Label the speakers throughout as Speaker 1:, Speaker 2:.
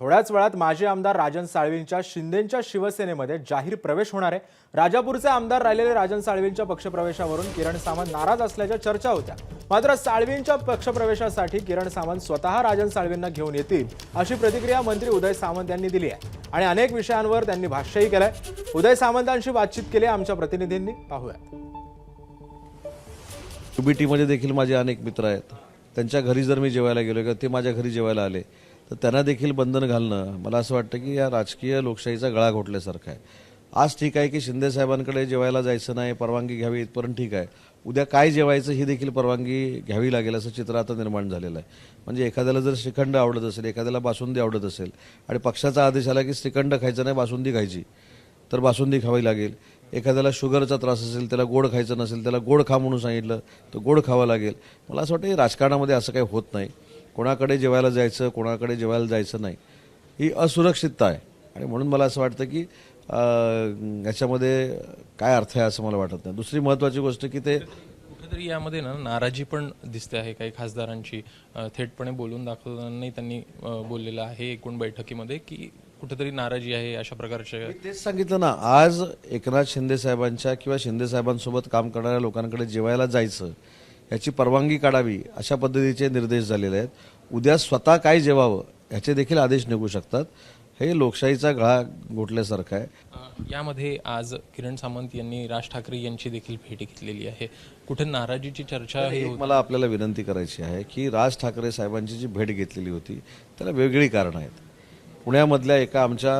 Speaker 1: थोड्याच वेळात माजी आमदार राजन साळवींच्या शिंदेंच्या शिवसेनेमध्ये जाहीर प्रवेश होणार आहे। राजापूरचे आमदार राहिलेले राजन साळवींच्या पक्षप्रवेशावरून किरण सामंत नाराज असल्याच्या चर्चा होत्या। मात्र साळवींच्या पक्षप्रवेशासाठी किरण सामंत स्वतः राजन साळवींना घेऊन येतील अशी प्रतिक्रिया मंत्री उदय सामंत यांनी दिली आहे आणि अनेक विषयांवर त्यांनी भाष्यही केलंय। उदय सामंतांशी बातचीत केली आमच्या प्रतिनिधींनी, पाहूया।
Speaker 2: मध्ये देखील माझे अनेक मित्र आहेत, त्यांच्या घरी जर मी जेवायला गेलो किंवा ते माझ्या घरी जेवायला आले तर त्यांना देखील बंधन घालणं मला असं वाटतं की या राजकीय लोकशाहीचा गळा घोटल्यासारखं आहे। आज ठीक आहे की शिंदे साहेबांकडे जेवायला जायचं नाही, परवानगी घ्यावी इथपर्यंत ठीक आहे, उद्या काय जेवायचं ही देखील परवानगी घ्यावी लागेल असं चित्र आता निर्माण झालेलं आहे। म्हणजे एखाद्याला जर श्रीखंड आवडत असेल, एखाद्याला बासुंदी आवडत असेल आणि पक्षाचा आदेश आला की श्रीखंड खायचं नाही बासुंदी खायची तर बासुंदी खावी लागेल। एखाद्याला शुगरचा त्रास असेल, त्याला गोड खायचं नसेल, त्याला गोड खा म्हणून सांगितलं तर गोड खावं लागेल। मला असं वाटतं राजकारणामध्ये असं काही होत नाही, कोणाकडे जेवायला जायचं कोणाकडे जेवायला जायचं नाही ही असुरक्षितता आहे आणि म्हणून मला असं वाटतं की याच्यामध्ये काय अर्थ आहे असं मला वाटत नाही। दुसरी महत्त्वाची गोष्ट की ते
Speaker 3: कुठेतरी यामध्ये नाराजी पण दिसते आहे काही खासदारांची, थेटपणे बोलून दाखवलं नाही त्यांनी बोललेलं आहे एकूण बैठकीमध्ये की कुठेतरी नाराजी आहे अशा प्रकारचे।
Speaker 2: तेच सांगितलं ना, आज एकनाथ शिंदे साहेबांच्या किंवा शिंदे साहेबांसोबत काम करणाऱ्या लोकांकडे जेवायला जायचं याची परवानगी काढावी अशा पद्धतीचे निर्देश झालेले आहेत। उद्या स्वतः काय जेवावं याचे देखील आदेश निघू शकतात। हे लोकशाहीचा गळा घोटल्यासारखं आहे।
Speaker 3: यामध्ये आज किरण सामंत यांनी राज ठाकरे यांची देखील भेट घेतलेली आहे, कुठे नाराजीची चर्चा आहे।
Speaker 2: मला आपल्याला विनंती करायची आहे की राज ठाकरे साहेबांची जी भेट घेतलेली होती त्याला वेगळी कारणं आहेत। पुण्यामधल्या एका आमच्या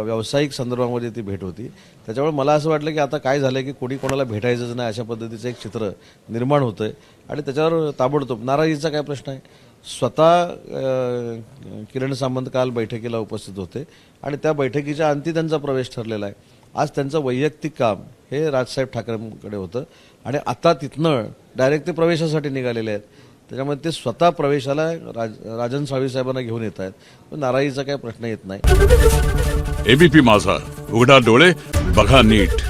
Speaker 2: व्यावसायिक संदर्भामध्ये ती भेट होती, त्याच्यामुळे मला असं वाटलं की आता काय झालं की कोणी कोणाला भेटायचंच नाही अशा पद्धतीचं एक चित्र निर्माण होतंय आणि त्याच्यावर ताबडतोब नाराजीचा काय प्रश्न आहे। स्वतः किरण सामंत काल बैठकीला उपस्थित होते आणि त्या बैठकीच्या अंती त्यांचा प्रवेश ठरलेला आहे। आज त्यांचं वैयक्तिक काम हे राजसाहेब ठाकरेंकडे होतं आणि आता तिथनं डायरेक्ट ते प्रवेशासाठी निघालेले आहेत, त्याच्यामुळे ते स्वतः प्रवेशाला राजन साळवी साहेबांना घेऊन येत आहेत, नाराजीचा काही प्रश्न येत नाही।
Speaker 4: एबीपी माझा, उघडा डोळे बघा नीट।